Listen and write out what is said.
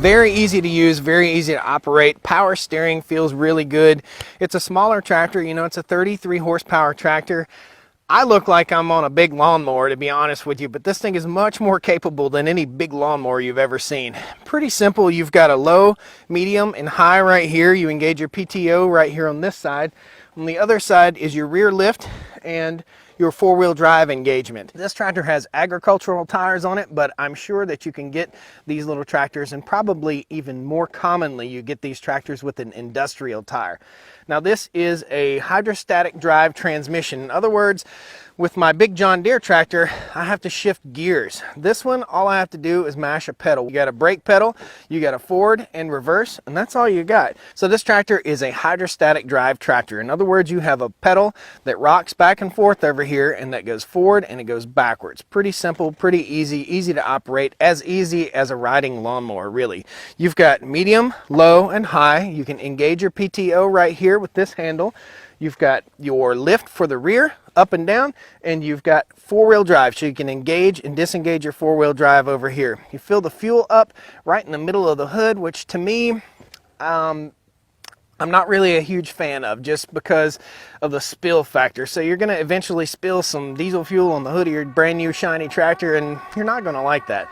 Very easy to use, very easy to operate. Power steering feels really good. It's a smaller tractor, you know, it's a 33 horsepower tractor. I look like I'm on a big lawnmower, to be honest with you, but this thing is much more capable than any big lawnmower you've ever seen. Pretty simple. You've got a low, medium, and high right here. You engage your PTO right here on this side. On the other side is your rear lift and your four-wheel drive engagement. This tractor has agricultural tires on it, but I'm sure that you can get these little tractors, and probably even more commonly you get these tractors with an industrial tire. Now this is a hydrostatic drive transmission. In other words, with my big John Deere tractor, I have to shift gears. This one, all I have to do is mash a pedal. You got a brake pedal, you got a forward and reverse, and that's all you got. So this tractor is a hydrostatic drive tractor. In other words, you have a pedal that rocks back and forth over here, and that goes forward and it goes backwards. Pretty simple, pretty easy to operate, as easy as a riding lawnmower, really. You've got medium, low, and high. You can engage your PTO right here with this handle. You've got your lift for the rear, up and down, and you've got four-wheel drive, so you can engage and disengage your four-wheel drive over here. You fill the fuel up right in the middle of the hood, which to me, I'm not really a huge fan of, just because of the spill factor. So you're going to eventually spill some diesel fuel on the hood of your brand new shiny tractor, and you're not going to like that.